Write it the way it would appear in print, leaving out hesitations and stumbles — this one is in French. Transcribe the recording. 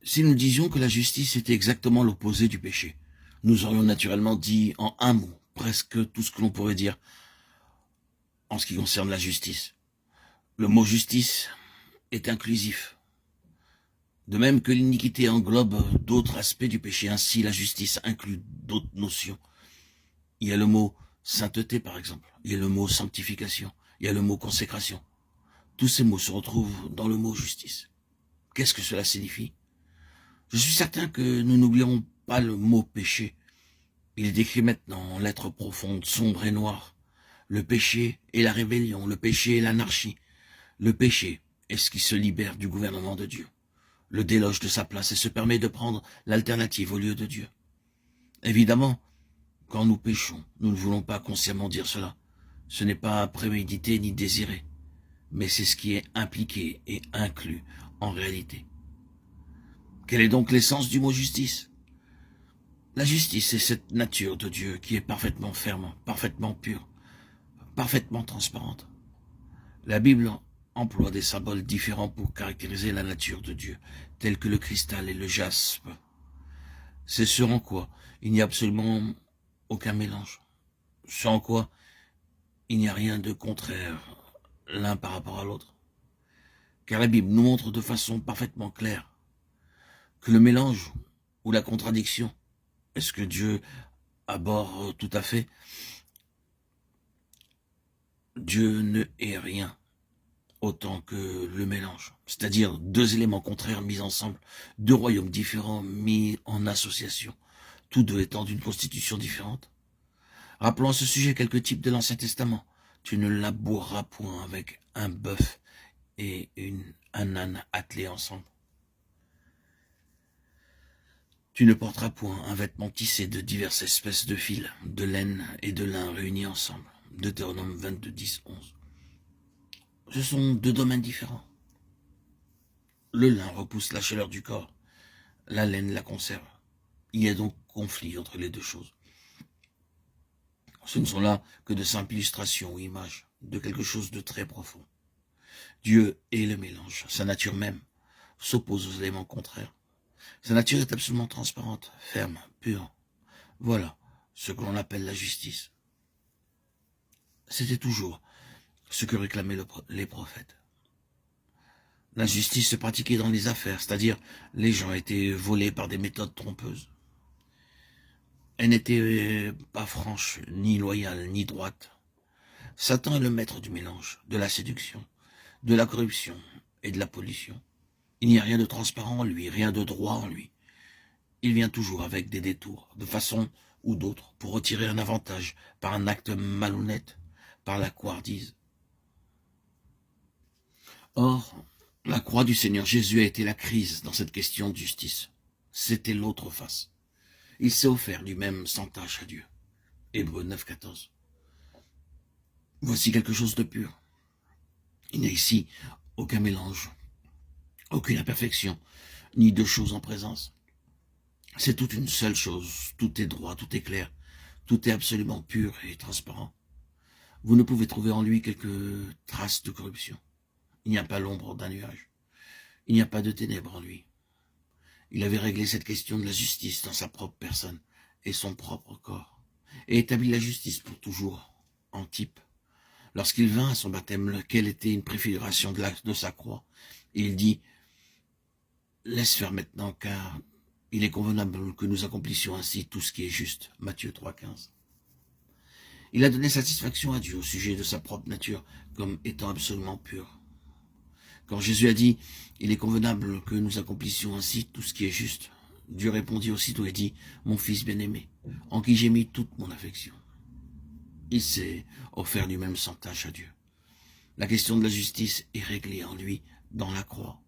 Si nous disions que la justice était exactement l'opposé du péché, nous aurions naturellement dit en un mot presque tout ce que l'on pourrait dire en ce qui concerne la justice. Le mot justice est inclusif. De même que l'iniquité englobe d'autres aspects du péché, ainsi la justice inclut d'autres notions. Il y a le mot sainteté par exemple, il y a le mot sanctification, il y a le mot consécration. Tous ces mots se retrouvent dans le mot justice. Qu'est-ce que cela signifie? Je suis certain que nous n'oublierons pas le mot péché. Il est décrit maintenant en lettres profondes, sombres et noires. Le péché est la rébellion, le péché est l'anarchie. Le péché est ce qui se libère du gouvernement de Dieu, le déloge de sa place et se permet de prendre l'alternative au lieu de Dieu. Évidemment, quand nous péchons, nous ne voulons pas consciemment dire cela. Ce n'est pas prémédité ni désiré, mais c'est ce qui est impliqué et inclus en réalité. Quelle est donc l'essence du mot justice? La justice est cette nature de Dieu qui est parfaitement ferme, parfaitement pure, parfaitement transparente. La Bible emploie des symboles différents pour caractériser la nature de Dieu, tels que le cristal et le jaspe. C'est ce en quoi il n'y a absolument aucun mélange, ce en quoi il n'y a rien de contraire l'un par rapport à l'autre. Car la Bible nous montre de façon parfaitement claire que le mélange ou la contradiction est ce que Dieu abhorre tout à fait. Dieu ne hait rien autant que le mélange, c'est-à-dire deux éléments contraires mis ensemble, deux royaumes différents mis en association, tous deux étant d'une constitution différente. Rappelons à ce sujet quelques types de l'Ancien Testament. Tu ne laboureras point avec un bœuf et un âne attelés ensemble. Tu ne porteras point un vêtement tissé de diverses espèces de fils, de laine et de lin réunis ensemble. Deutéronome 22, 10, 11. Ce sont deux domaines différents. Le lin repousse la chaleur du corps, la laine la conserve. Il y a donc conflit entre les deux choses. Ce ne sont là que de simples illustrations ou images de quelque chose de très profond. Dieu est le mélange, sa nature même s'oppose aux éléments contraires. Sa nature est absolument transparente, ferme, pure. Voilà ce que l'on appelle la justice. C'était toujours ce que réclamaient les prophètes. La justice se pratiquait dans les affaires, c'est-à-dire les gens étaient volés par des méthodes trompeuses. Elle n'était pas franche, ni loyale, ni droite. Satan est le maître du mélange, de la séduction, de la corruption et de la pollution. Il n'y a rien de transparent en lui, rien de droit en lui. Il vient toujours avec des détours, de façon ou d'autre, pour retirer un avantage par un acte malhonnête, par la couardise. Or, la croix du Seigneur Jésus a été la crise dans cette question de justice. C'était l'autre face. Il s'est offert lui-même sans tâche à Dieu. Hébreux 9, 14. Voici quelque chose de pur. Il n'y a ici aucun mélange, aucune imperfection, ni deux choses en présence. C'est toute une seule chose, tout est droit, tout est clair, tout est absolument pur et transparent. Vous ne pouvez trouver en lui quelques traces de corruption. Il n'y a pas l'ombre d'un nuage. Il n'y a pas de ténèbres en lui. Il avait réglé cette question de la justice dans sa propre personne et son propre corps, et établi la justice pour toujours, en type. Lorsqu'il vint à son baptême, lequel était une préfiguration de sa croix, et il dit « Laisse faire maintenant, car il est convenable que nous accomplissions ainsi tout ce qui est juste. » Matthieu 3, 15. Il a donné satisfaction à Dieu au sujet de sa propre nature, comme étant absolument pure. Quand Jésus a dit « Il est convenable que nous accomplissions ainsi tout ce qui est juste », Dieu répondit aussitôt et dit « Mon fils bien-aimé, en qui j'ai mis toute mon affection. » Il s'est offert lui-même sans tâche à Dieu. La question de la justice est réglée en lui dans la croix.